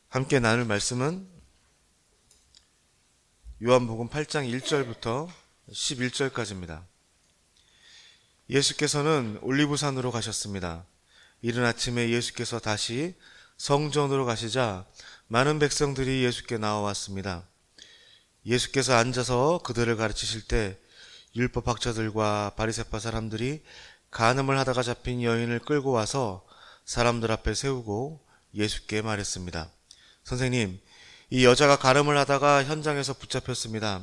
함께 나눌 말씀은 요한복음 8장 1절부터 11절까지입니다. 예수께서는 올리브산으로 가셨습니다. 이른 아침에 예수께서 다시 성전으로 가시자 많은 백성들이 예수께 나와왔습니다. 예수께서 앉아서 그들을 가르치실 때 율법학자들과 바리새파 사람들이 간음을 하다가 잡힌 여인을 끌고 와서 사람들 앞에 세우고 예수께 말했습니다. 선생님, 이 여자가 간음을 하다가 현장에서 붙잡혔습니다.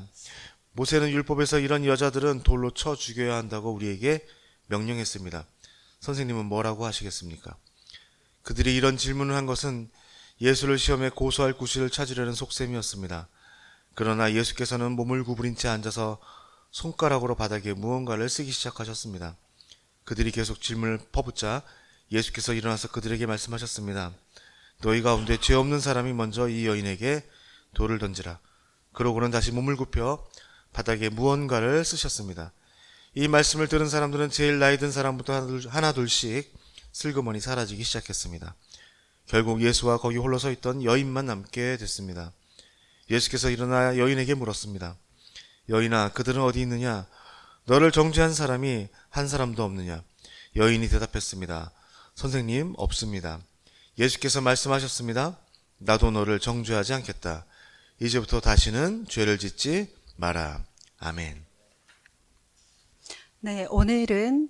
모세는 율법에서 이런 여자들은 돌로 쳐 죽여야 한다고 우리에게 명령했습니다. 선생님은 뭐라고 하시겠습니까? 그들이 이런 질문을 한 것은 예수를 시험에 고소할 구실을 찾으려는 속셈이었습니다. 그러나 예수께서는 몸을 구부린 채 앉아서 손가락으로 바닥에 무언가를 쓰기 시작하셨습니다. 그들이 계속 질문을 퍼붓자 예수께서 일어나서 그들에게 말씀하셨습니다. 너희 가운데 죄 없는 사람이 먼저 이 여인에게 돌을 던지라. 그러고는 다시 몸을 굽혀 바닥에 무언가를 쓰셨습니다. 이 말씀을 들은 사람들은 제일 나이 든 사람부터 하나 둘씩 슬그머니 사라지기 시작했습니다. 결국 예수와 거기 홀로 서 있던 여인만 남게 됐습니다. 예수께서 일어나 여인에게 물었습니다. 여인아, 그들은 어디 있느냐? 너를 정죄한 사람이 한 사람도 없느냐? 여인이 대답했습니다. 선생님, 없습니다. 예수께서 말씀하셨습니다. 나도 너를 정죄하지 않겠다. 이제부터 다시는 죄를 짓지 마라. 아멘. 네, 오늘은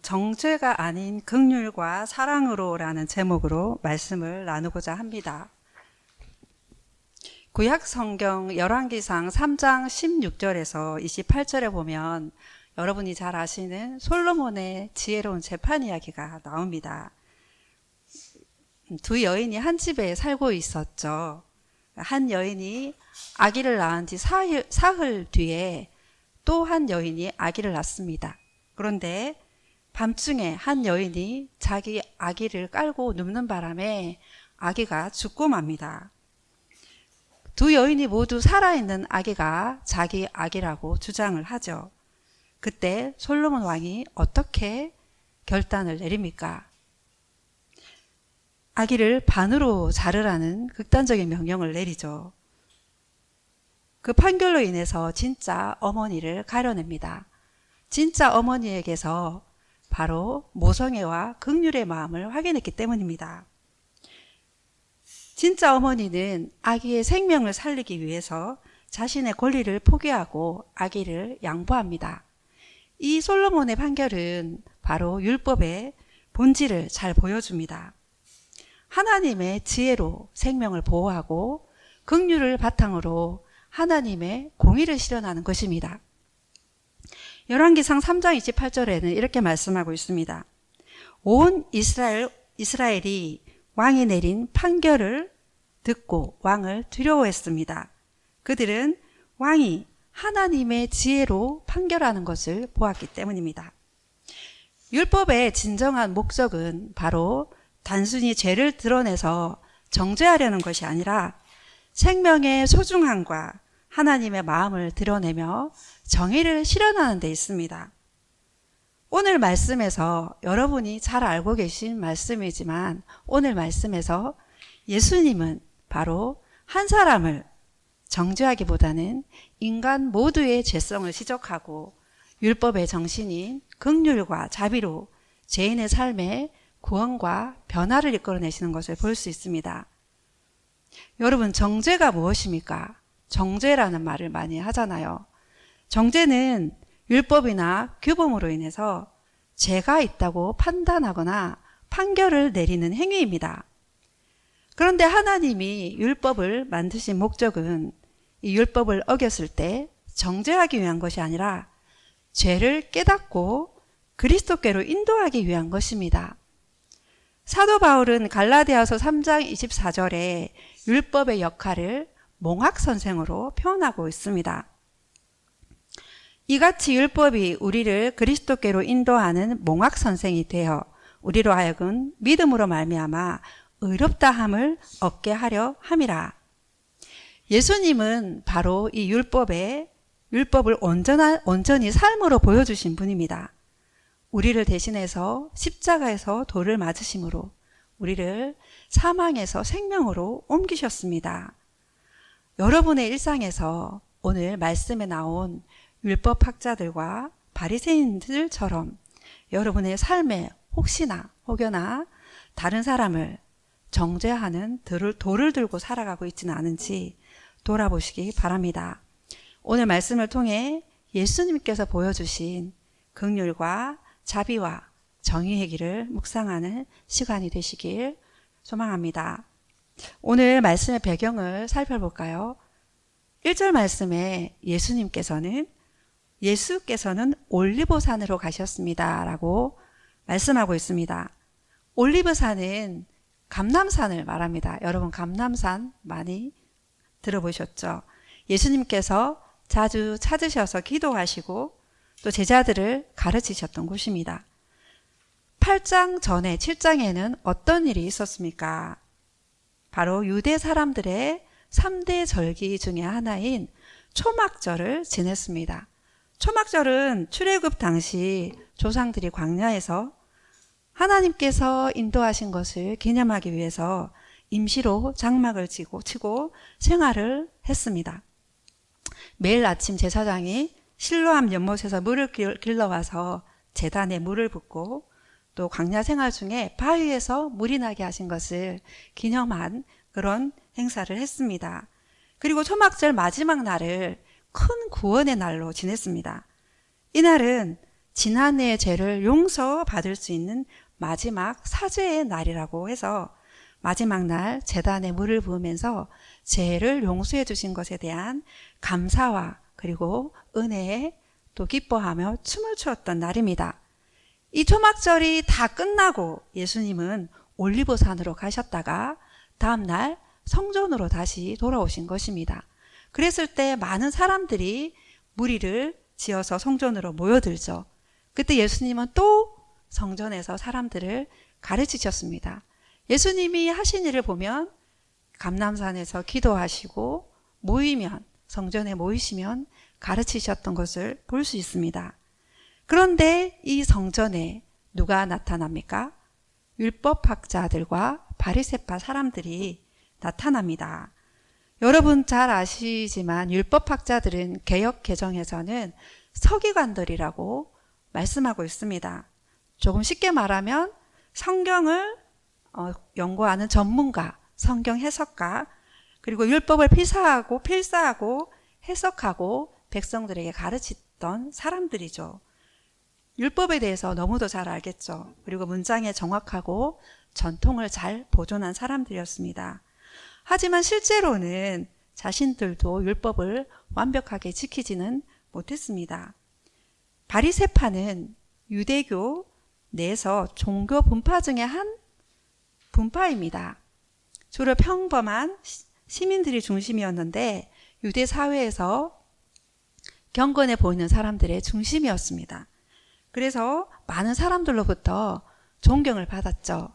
정죄가 아닌 긍휼과 사랑으로라는 제목으로 말씀을 나누고자 합니다. 구약 성경 열왕기상 3장 16절에서 28절에 보면 여러분이 잘 아시는 솔로몬의 지혜로운 재판 이야기가 나옵니다. 두 여인이 한 집에 살고 있었죠. 한 여인이 아기를 낳은 지 사흘 뒤에 또 한 여인이 아기를 낳습니다. 그런데 밤중에 한 여인이 자기 아기를 깔고 눕는 바람에 아기가 죽고 맙니다. 두 여인이 모두 살아있는 아기가 자기 아기라고 주장을 하죠. 그때 솔로몬 왕이 어떻게 결단을 내립니까? 아기를 반으로 자르라는 극단적인 명령을 내리죠. 그 판결로 인해서 진짜 어머니를 가려냅니다. 진짜 어머니에게서 바로 모성애와 긍휼의 마음을 확인했기 때문입니다. 진짜 어머니는 아기의 생명을 살리기 위해서 자신의 권리를 포기하고 아기를 양보합니다. 이 솔로몬의 판결은 바로 율법의 본질을 잘 보여줍니다. 하나님의 지혜로 생명을 보호하고 긍휼을 바탕으로 하나님의 공의를 실현하는 것입니다. 열왕기상 3장 28절에는 이렇게 말씀하고 있습니다. 온 이스라엘이 왕이 내린 판결을 듣고 왕을 두려워했습니다. 그들은 왕이 하나님의 지혜로 판결하는 것을 보았기 때문입니다. 율법의 진정한 목적은 바로 단순히 죄를 드러내서 정죄하려는 것이 아니라 생명의 소중함과 하나님의 마음을 드러내며 정의를 실현하는 데 있습니다. 오늘 말씀에서 여러분이 잘 알고 계신 말씀이지만 오늘 말씀에서 예수님은 바로 한 사람을 정죄하기보다는 인간 모두의 죄성을 지적하고 율법의 정신인 긍휼과 자비로 죄인의 삶에 구원과 변화를 이끌어내시는 것을 볼 수 있습니다. 여러분, 정죄가 무엇입니까? 정죄라는 말을 많이 하잖아요. 정죄는 율법이나 규범으로 인해서 죄가 있다고 판단하거나 판결을 내리는 행위입니다. 그런데 하나님이 율법을 만드신 목적은 이 율법을 어겼을 때 정죄하기 위한 것이 아니라 죄를 깨닫고 그리스도께로 인도하기 위한 것입니다. 사도 바울은 갈라디아서 3장 24절에 율법의 역할을 몽학선생으로 표현하고 있습니다. 이같이 율법이 우리를 그리스도께로 인도하는 몽학선생이 되어 우리로 하여금 믿음으로 말미암아 의롭다함을 얻게 하려 함이라. 예수님은 바로 이 율법을 온전히 삶으로 보여주신 분입니다. 우리를 대신해서 십자가에서 돌을 맞으심으로 우리를 사망에서 생명으로 옮기셨습니다. 여러분의 일상에서 오늘 말씀에 나온 율법학자들과 바리새인들처럼 여러분의 삶에 혹여나 다른 사람을 정죄하는 돌을 들고 살아가고 있지는 않은지 돌아보시기 바랍니다. 오늘 말씀을 통해 예수님께서 보여주신 긍휼과 자비와 정의의 길을 묵상하는 시간이 되시길 소망합니다. 오늘 말씀의 배경을 살펴볼까요? 1절 말씀에 예수께서는 올리브산으로 가셨습니다 라고 말씀하고 있습니다. 올리브산은 감람산을 말합니다. 여러분 감람산 많이 들어보셨죠? 예수님께서 자주 찾으셔서 기도하시고 또 제자들을 가르치셨던 곳입니다. 8장 전에 7장에는 어떤 일이 있었습니까? 바로 유대 사람들의 3대 절기 중에 하나인 초막절을 지냈습니다. 초막절은 출애굽 당시 조상들이 광야에서 하나님께서 인도하신 것을 기념하기 위해서 임시로 장막을 치고 생활을 했습니다. 매일 아침 제사장이 실로암 연못에서 물을 길러와서 제단에 물을 붓고 또 광야 생활 중에 바위에서 물이 나게 하신 것을 기념한 그런 행사를 했습니다. 그리고 초막절 마지막 날을 큰 구원의 날로 지냈습니다. 이날은 지난해의 죄를 용서받을 수 있는 마지막 사죄의 날이라고 해서 마지막 날 제단에 물을 부으면서 죄를 용서해 주신 것에 대한 감사와 그리고 은혜에 또 기뻐하며 춤을 추었던 날입니다. 이 초막절이 다 끝나고 예수님은 올리브산으로 가셨다가 다음날 성전으로 다시 돌아오신 것입니다. 그랬을 때 많은 사람들이 무리를 지어서 성전으로 모여들죠. 그때 예수님은 또 성전에서 사람들을 가르치셨습니다. 예수님이 하신 일을 보면 감람산에서 기도하시고 성전에 모이시면 가르치셨던 것을 볼 수 있습니다. 그런데 이 성전에 누가 나타납니까? 율법학자들과 바리새파 사람들이 나타납니다. 여러분 잘 아시지만 율법학자들은 개역 개정에서는 서기관들이라고 말씀하고 있습니다. 조금 쉽게 말하면 성경을 연구하는 전문가, 성경 해석가, 그리고 율법을 필사하고 해석하고 백성들에게 가르치던 사람들이죠. 율법에 대해서 너무도 잘 알겠죠. 그리고 문장에 정확하고 전통을 잘 보존한 사람들이었습니다. 하지만 실제로는 자신들도 율법을 완벽하게 지키지는 못했습니다. 바리새파는 유대교 내에서 종교 분파 중에 한 분파입니다. 주로 평범한 시민들이 중심이었는데 유대 사회에서 경건해 보이는 사람들의 중심이었습니다. 그래서 많은 사람들로부터 존경을 받았죠.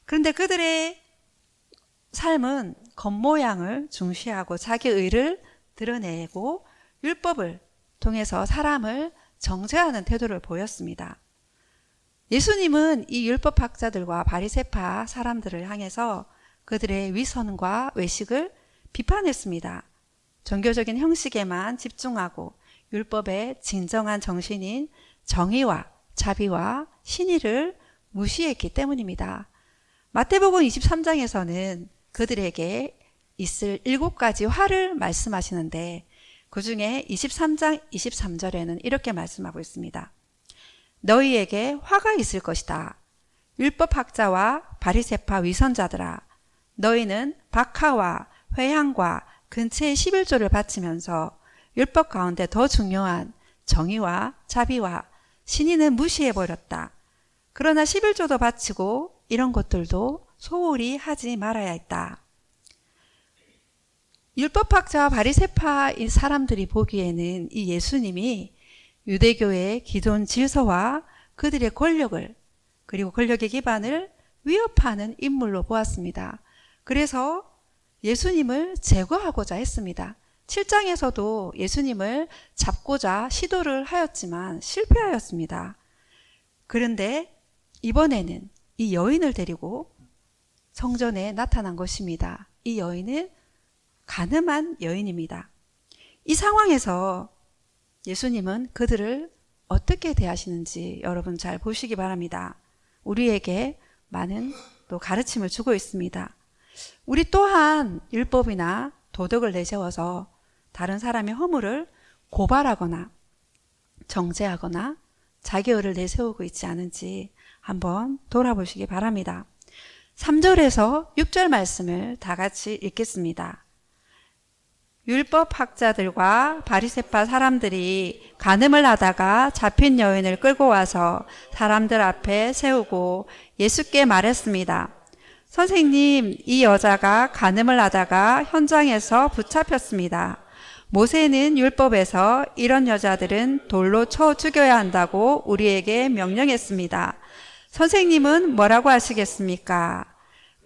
그런데 그들의 삶은 겉모양을 중시하고 자기 의를 드러내고 율법을 통해서 사람을 정죄하는 태도를 보였습니다. 예수님은 이 율법학자들과 바리새파 사람들을 향해서 그들의 위선과 외식을 비판했습니다. 종교적인 형식에만 집중하고 율법의 진정한 정신인 정의와 자비와 신의를 무시했기 때문입니다. 마태복음 23장에서는 그들에게 있을 7가지 화를 말씀하시는데 그 중에 23장 23절에는 이렇게 말씀하고 있습니다. 너희에게 화가 있을 것이다. 율법학자와 바리새파 위선자들아, 너희는 박하와 회향과 근처의 11조를 바치면서 율법 가운데 더 중요한 정의와 자비와 신의는 무시해버렸다. 그러나 11조도 바치고 이런 것들도 소홀히 하지 말아야 했다. 율법학자와 바리새파 이 사람들이 보기에는 이 예수님이 유대교의 기존 질서와 그들의 권력을 그리고 권력의 기반을 위협하는 인물로 보았습니다. 그래서 예수님을 제거하고자 했습니다. 7장에서도 예수님을 잡고자 시도를 하였지만 실패하였습니다. 그런데 이번에는 이 여인을 데리고 성전에 나타난 것입니다. 이 여인은 간음한 여인입니다. 이 상황에서 예수님은 그들을 어떻게 대하시는지 여러분 잘 보시기 바랍니다. 우리에게 많은 또 가르침을 주고 있습니다. 우리 또한 율법이나 도덕을 내세워서 다른 사람의 허물을 고발하거나 정죄하거나 자기의를 내세우고 있지 않은지 한번 돌아보시기 바랍니다. 3절에서 6절 말씀을 다 같이 읽겠습니다. 율법학자들과 바리새파 사람들이 간음을 하다가 잡힌 여인을 끌고 와서 사람들 앞에 세우고 예수께 말했습니다. 선생님, 이 여자가 간음을 하다가 현장에서 붙잡혔습니다. 모세는 율법에서 이런 여자들은 돌로 쳐 죽여야 한다고 우리에게 명령했습니다. 선생님은 뭐라고 하시겠습니까?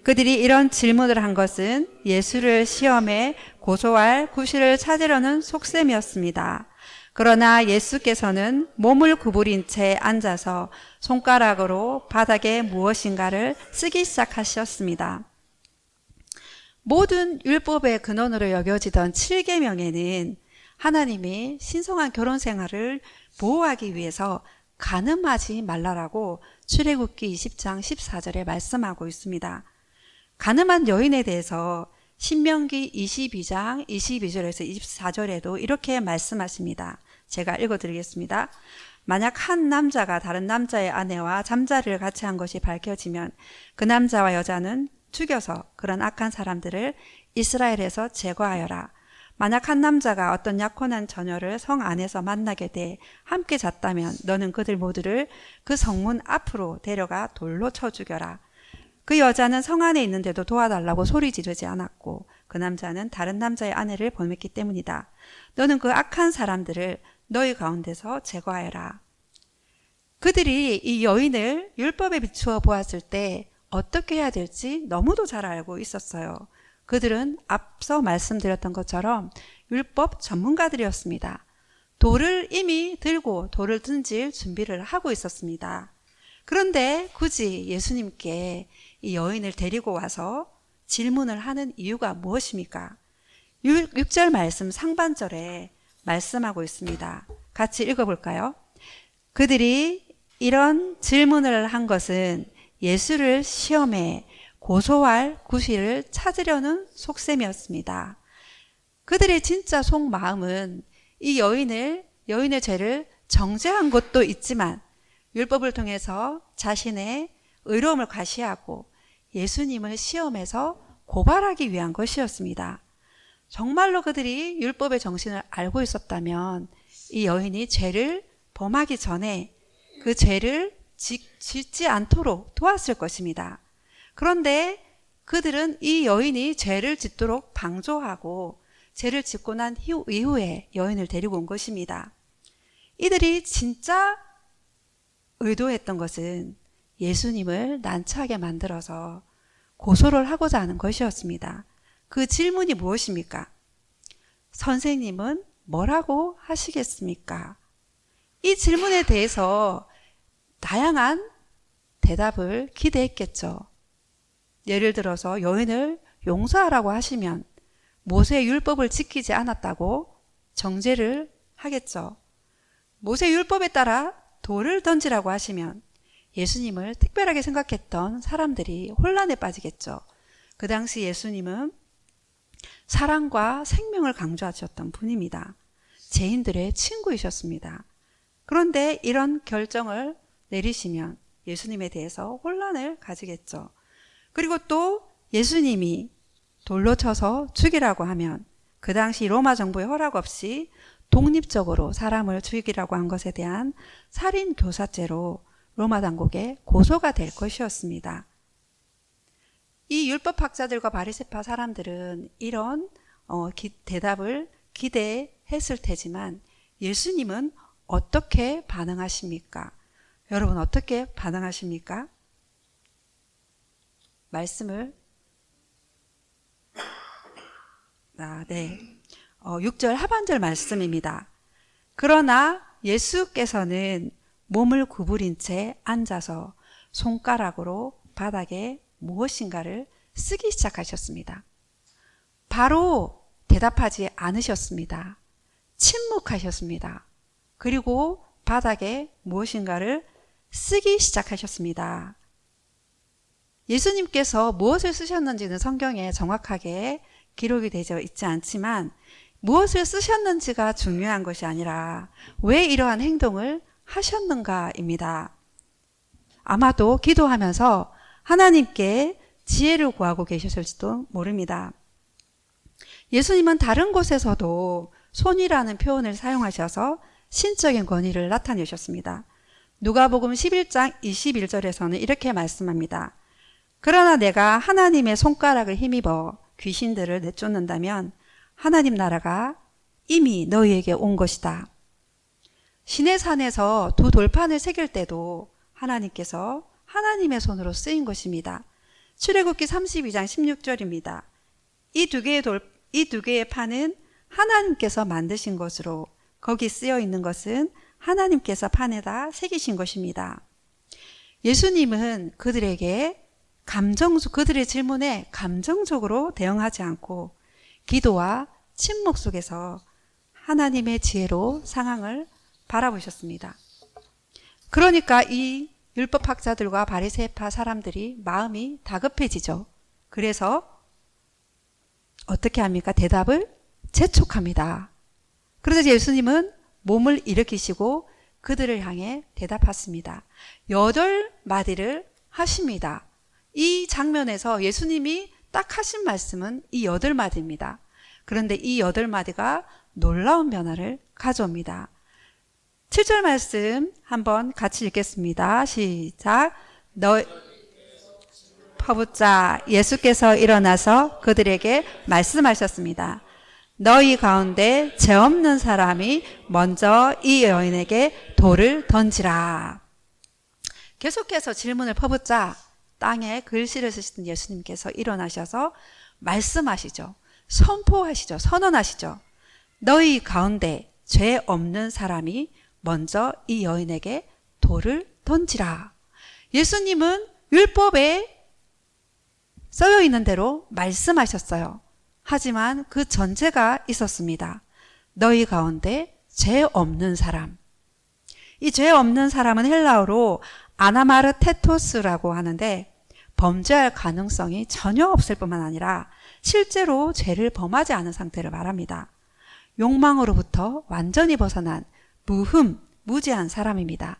그들이 이런 질문을 한 것은 예수를 시험에 고소할 구실을 찾으려는 속셈이었습니다. 그러나 예수께서는 몸을 구부린 채 앉아서 손가락으로 바닥에 무엇인가를 쓰기 시작하셨습니다. 모든 율법의 근원으로 여겨지던 7계명에는 하나님이 신성한 결혼 생활을 보호하기 위해서 간음하지 말라라고 출애굽기 20장 14절에 말씀하고 있습니다. 간음한 여인에 대해서 신명기 22장 22절에서 24절에도 이렇게 말씀하십니다. 제가 읽어드리겠습니다. 만약 한 남자가 다른 남자의 아내와 잠자리를 같이 한 것이 밝혀지면 그 남자와 여자는 죽여서 그런 악한 사람들을 이스라엘에서 제거하여라. 만약 한 남자가 어떤 약혼한 처녀를 성 안에서 만나게 돼 함께 잤다면 너는 그들 모두를 그 성문 앞으로 데려가 돌로 쳐 죽여라. 그 여자는 성 안에 있는데도 도와달라고 소리 지르지 않았고 그 남자는 다른 남자의 아내를 범했기 때문이다. 너는 그 악한 사람들을 너희 가운데서 제거하여라. 그들이 이 여인을 율법에 비추어 보았을 때 어떻게 해야 될지 너무도 잘 알고 있었어요. 그들은 앞서 말씀드렸던 것처럼 율법 전문가들이었습니다. 돌을 이미 들고 돌을 던질 준비를 하고 있었습니다. 그런데 굳이 예수님께 이 여인을 데리고 와서 질문을 하는 이유가 무엇입니까? 6절 말씀 상반절에 말씀하고 있습니다. 같이 읽어볼까요? 그들이 이런 질문을 한 것은 예수를 시험에 고소할 구실을 찾으려는 속셈이었습니다. 그들의 진짜 속마음은 이 여인의 죄를 정죄한 것도 있지만 율법을 통해서 자신의 의로움을 과시하고 예수님을 시험에서 고발하기 위한 것이었습니다. 정말로 그들이 율법의 정신을 알고 있었다면 이 여인이 죄를 범하기 전에 그 죄를 짓지 않도록 도왔을 것입니다. 그런데 그들은 이 여인이 죄를 짓도록 방조하고 죄를 짓고 난 이후에 여인을 데리고 온 것입니다. 이들이 진짜 의도했던 것은 예수님을 난처하게 만들어서 고소를 하고자 하는 것이었습니다. 그 질문이 무엇입니까? 선생님은 뭐라고 하시겠습니까? 이 질문에 대해서 다양한 대답을 기대했겠죠. 예를 들어서 여인을 용서하라고 하시면 모세 율법을 지키지 않았다고 정죄를 하겠죠. 모세 율법에 따라 돌을 던지라고 하시면 예수님을 특별하게 생각했던 사람들이 혼란에 빠지겠죠. 그 당시 예수님은 사랑과 생명을 강조하셨던 분입니다. 죄인들의 친구이셨습니다. 그런데 이런 결정을 내리시면 예수님에 대해서 혼란을 가지겠죠. 그리고 또 예수님이 돌로 쳐서 죽이라고 하면 그 당시 로마 정부의 허락 없이 독립적으로 사람을 죽이라고 한 것에 대한 살인 교사죄로 로마 당국에 고소가 될 것이었습니다. 이 율법학자들과 바리새파 사람들은 이런 대답을 기대했을 테지만 예수님은 어떻게 반응하십니까? 여러분 어떻게 반응하십니까? 말씀을 6절 하반절 말씀입니다. 그러나 예수께서는 몸을 구부린 채 앉아서 손가락으로 바닥에 무엇인가를 쓰기 시작하셨습니다. 바로 대답하지 않으셨습니다. 침묵하셨습니다. 그리고 바닥에 무엇인가를 쓰기 시작하셨습니다. 예수님께서 무엇을 쓰셨는지는 성경에 정확하게 기록이 되어 있지 않지만 무엇을 쓰셨는지가 중요한 것이 아니라 왜 이러한 행동을 하셨는가입니다. 아마도 기도하면서 하나님께 지혜를 구하고 계셨을지도 모릅니다. 예수님은 다른 곳에서도 손이라는 표현을 사용하셔서 신적인 권위를 나타내셨습니다. 누가복음 11장 21절에서는 이렇게 말씀합니다. 그러나 내가 하나님의 손가락을 힘입어 귀신들을 내쫓는다면 하나님 나라가 이미 너희에게 온 것이다. 시내산에서 두 돌판을 새길 때도 하나님께서 하나님의 손으로 쓰인 것입니다. 출애굽기 32장 16절입니다. 이 두 개의 판은 하나님께서 만드신 것으로 거기 쓰여 있는 것은 하나님께서 판에다 새기신 것입니다. 예수님은 그들의 질문에 감정적으로 대응하지 않고 기도와 침묵 속에서 하나님의 지혜로 상황을 바라보셨습니다. 그러니까 이 율법학자들과 바리새파 사람들이 마음이 다급해지죠. 그래서 어떻게 합니까? 대답을 재촉합니다. 그래서 예수님은 몸을 일으키시고 그들을 향해 대답하십니다. 8마디를 하십니다. 이 장면에서 예수님이 딱 하신 말씀은 이 8마디입니다. 그런데 이 8마디가 놀라운 변화를 가져옵니다. 7절 말씀 한번 같이 읽겠습니다. 시작. 퍼붓자 예수께서 일어나서 그들에게 말씀하셨습니다. 너희 가운데 죄 없는 사람이 먼저 이 여인에게 돌을 던지라. 계속해서 질문을 퍼붓자 땅에 글씨를 쓰시던 예수님께서 일어나셔서 말씀하시죠. 선포하시죠. 선언하시죠. 너희 가운데 죄 없는 사람이 먼저 이 여인에게 돌을 던지라. 예수님은 율법에 써여 있는 대로 말씀하셨어요. 하지만 그 전제가 있었습니다. 너희 가운데 죄 없는 사람. 이 죄 없는 사람은 헬라어로 아나마르테토스라고 하는데 범죄할 가능성이 전혀 없을 뿐만 아니라 실제로 죄를 범하지 않은 상태를 말합니다. 욕망으로부터 완전히 벗어난 무지한 사람입니다.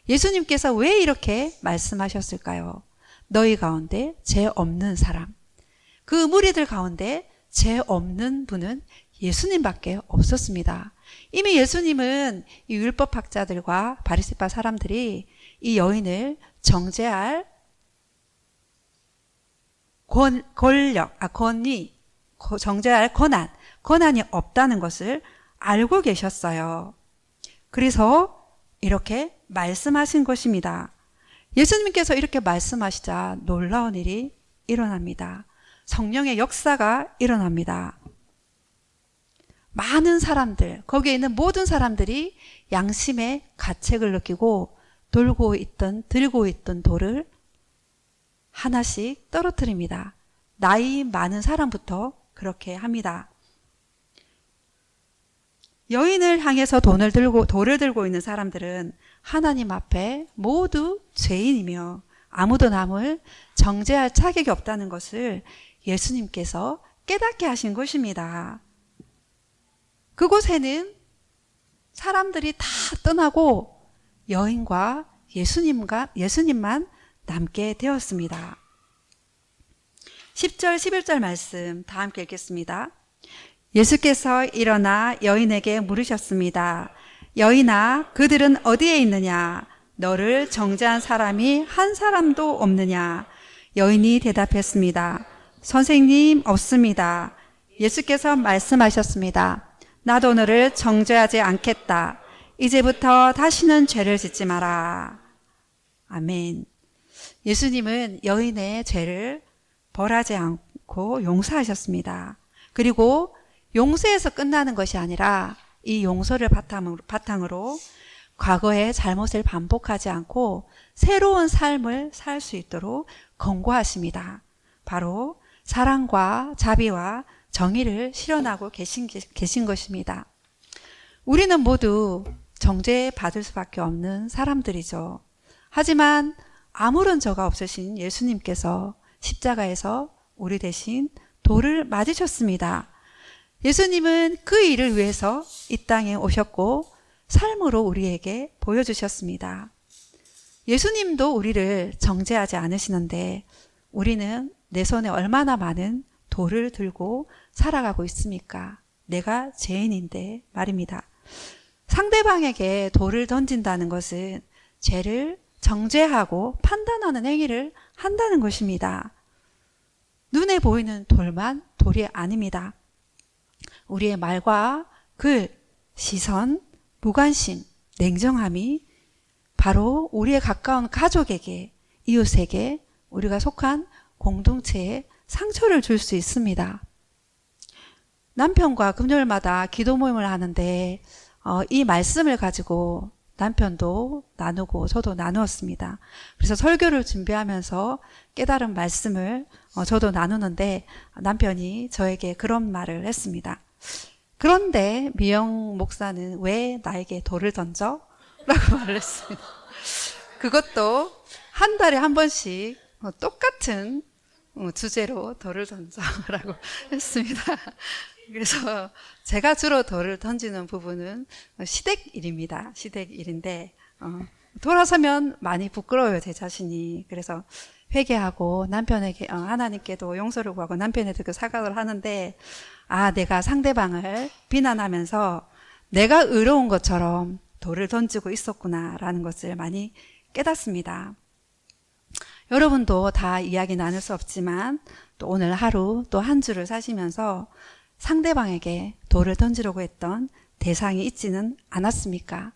예수님께서 왜 이렇게 말씀하셨을까요? 너희 가운데 죄 없는 사람. 그 무리들 가운데 죄 없는 분은 예수님밖에 없었습니다. 이미 예수님은 이 율법학자들과 바리새파 사람들이 이 여인을 정죄할 정죄할 권한이 없다는 것을 알고 계셨어요. 그래서 이렇게 말씀하신 것입니다. 예수님께서 이렇게 말씀하시자 놀라운 일이 일어납니다. 성령의 역사가 일어납니다. 많은 사람들, 거기에 있는 모든 사람들이 양심의 가책을 느끼고 들고 있던 돌을 하나씩 떨어뜨립니다. 나이 많은 사람부터 그렇게 합니다. 여인을 향해서 돌을 들고 있는 사람들은 하나님 앞에 모두 죄인이며 아무도 남을 정죄할 자격이 없다는 것을 예수님께서 깨닫게 하신 것입니다. 그곳에는 사람들이 다 떠나고 여인과 예수님만 남게 되었습니다. 10절, 11절 말씀 다 함께 읽겠습니다. 예수께서 일어나 여인에게 물으셨습니다. 여인아, 그들은 어디에 있느냐? 너를 정죄한 사람이 한 사람도 없느냐? 여인이 대답했습니다. 선생님, 없습니다. 예수께서 말씀하셨습니다. 나도 너를 정죄하지 않겠다. 이제부터 다시는 죄를 짓지 마라. 아멘. 예수님은 여인의 죄를 벌하지 않고 용서하셨습니다. 그리고 용서에서 끝나는 것이 아니라 이 용서를 바탕으로 과거의 잘못을 반복하지 않고 새로운 삶을 살 수 있도록 권고하십니다. 바로 사랑과 자비와 정의를 실현하고 계신 것입니다. 우리는 모두 정죄받을 수밖에 없는 사람들이죠. 하지만 아무런 죄가 없으신 예수님께서 십자가에서 우리 대신 돌을 맞으셨습니다. 예수님은 그 일을 위해서 이 땅에 오셨고 삶으로 우리에게 보여주셨습니다. 예수님도 우리를 정죄하지 않으시는데 우리는 내 손에 얼마나 많은 돌을 들고 살아가고 있습니까? 내가 죄인인데 말입니다. 상대방에게 돌을 던진다는 것은 죄를 정죄하고 판단하는 행위를 한다는 것입니다. 눈에 보이는 돌만 돌이 아닙니다. 우리의 말과 글, 시선, 무관심, 냉정함이 바로 우리의 가까운 가족에게, 이웃에게, 우리가 속한 공동체에 상처를 줄 수 있습니다. 남편과 금요일마다 기도 모임을 하는데 이 말씀을 가지고 남편도 나누고 저도 나누었습니다. 그래서 설교를 준비하면서 깨달은 말씀을 저도 나누는데 남편이 저에게 그런 말을 했습니다. 그런데 미영 목사는 왜 나에게 돌을 던져? 라고 말을 했습니다. 그것도 한 달에 한 번씩 똑같은 주제로 돌을 던져라고 했습니다. 그래서 제가 주로 돌을 던지는 부분은 시댁일입니다. 시댁일인데 돌아서면 많이 부끄러워요, 제 자신이. 그래서 회개하고 남편에게 하나님께도 용서를 구하고 남편에게 사과를 하는데 내가 상대방을 비난하면서 내가 의로운 것처럼 돌을 던지고 있었구나라는 것을 많이 깨닫습니다. 여러분도 다 이야기 나눌 수 없지만 또 오늘 하루 또 한 주를 사시면서 상대방에게 돌을 던지려고 했던 대상이 있지는 않았습니까?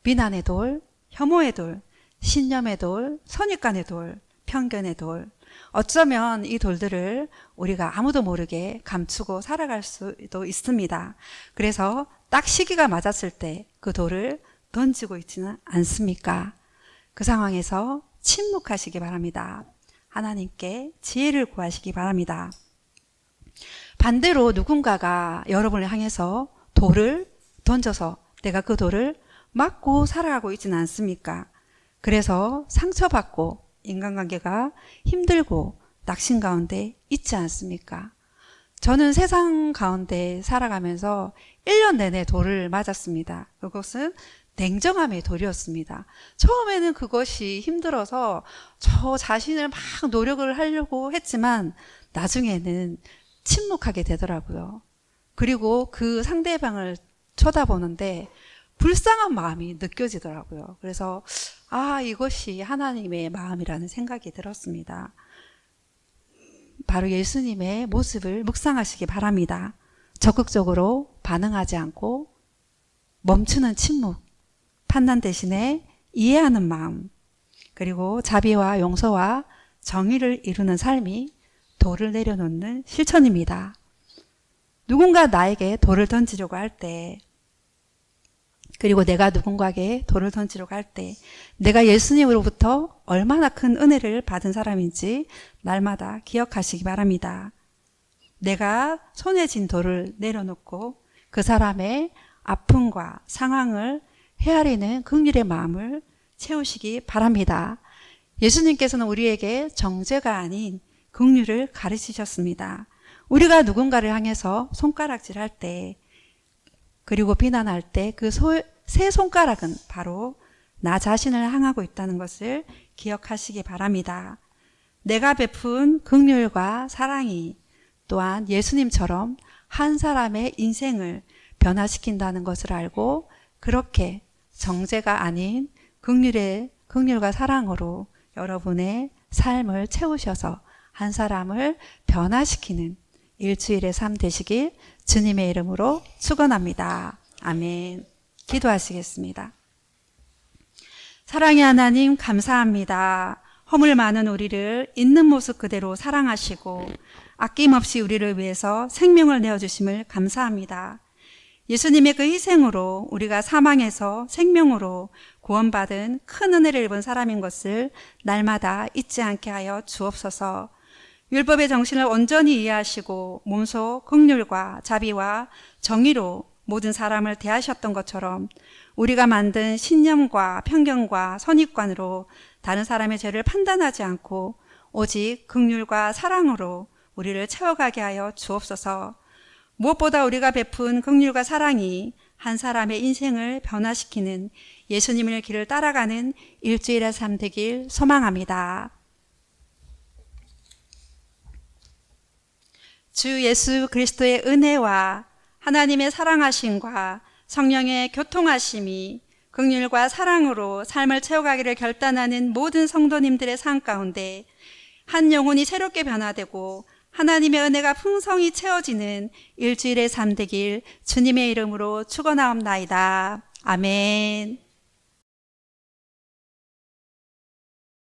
비난의 돌, 혐오의 돌, 신념의 돌, 선입관의 돌, 편견의 돌. 어쩌면 이 돌들을 우리가 아무도 모르게 감추고 살아갈 수도 있습니다. 그래서 딱 시기가 맞았을 때 그 돌을 던지고 있지는 않습니까? 그 상황에서 침묵하시기 바랍니다. 하나님께 지혜를 구하시기 바랍니다. 반대로 누군가가 여러분을 향해서 돌을 던져서 내가 그 돌을 맞고 살아가고 있지는 않습니까? 그래서 상처받고 인간관계가 힘들고 낙심 가운데 있지 않습니까? 저는 세상 가운데 살아가면서 1년 내내 돌을 맞았습니다. 그것은 냉정함의 돌이었습니다. 처음에는 그것이 힘들어서 저 자신을 막 노력을 하려고 했지만 나중에는 침묵하게 되더라고요. 그리고 그 상대방을 쳐다보는데 불쌍한 마음이 느껴지더라고요. 그래서 이것이 하나님의 마음이라는 생각이 들었습니다. 바로 예수님의 모습을 묵상하시기 바랍니다. 적극적으로 반응하지 않고 멈추는 침묵, 판단 대신에 이해하는 마음, 그리고 자비와 용서와 정의를 이루는 삶이 돌을 내려놓는 실천입니다. 누군가 나에게 돌을 던지려고 할 때, 그리고 내가 누군가에게 돌을 던지려고 할 때 내가 예수님으로부터 얼마나 큰 은혜를 받은 사람인지 날마다 기억하시기 바랍니다. 내가 손에 쥔 돌을 내려놓고 그 사람의 아픔과 상황을 헤아리는 긍휼의 마음을 채우시기 바랍니다. 예수님께서는 우리에게 정죄가 아닌 긍휼을 가르치셨습니다. 우리가 누군가를 향해서 손가락질할 때 그리고 비난할 때 그 세 손가락은 바로 나 자신을 향하고 있다는 것을 기억하시기 바랍니다. 내가 베푼 긍휼과 사랑이 또한 예수님처럼 한 사람의 인생을 변화시킨다는 것을 알고 그렇게 정죄가 아닌 긍휼과 사랑으로 여러분의 삶을 채우셔서 한 사람을 변화시키는 일주일의 삶 되시길 주님의 이름으로 축원합니다. 아멘. 기도하시겠습니다. 사랑의 하나님 감사합니다. 허물 많은 우리를 있는 모습 그대로 사랑하시고 아낌없이 우리를 위해서 생명을 내어주심을 감사합니다. 예수님의 그 희생으로 우리가 사망에서 생명으로 구원받은 큰 은혜를 입은 사람인 것을 날마다 잊지 않게 하여 주옵소서. 율법의 정신을 온전히 이해하시고 몸소 긍휼과 자비와 정의로 모든 사람을 대하셨던 것처럼 우리가 만든 신념과 편견과 선입관으로 다른 사람의 죄를 판단하지 않고 오직 긍휼과 사랑으로 우리를 채워가게 하여 주옵소서. 무엇보다 우리가 베푼 긍휼과 사랑이 한 사람의 인생을 변화시키는 예수님의 길을 따라가는 일주일의 삶 되길 소망합니다. 주 예수 그리스도의 은혜와 하나님의 사랑하심과 성령의 교통하심이 긍휼과 사랑으로 삶을 채워가기를 결단하는 모든 성도님들의 삶 가운데 한 영혼이 새롭게 변화되고 하나님의 은혜가 풍성히 채워지는 일주일의 삶 되길 주님의 이름으로 축원하옵나이다. 아멘.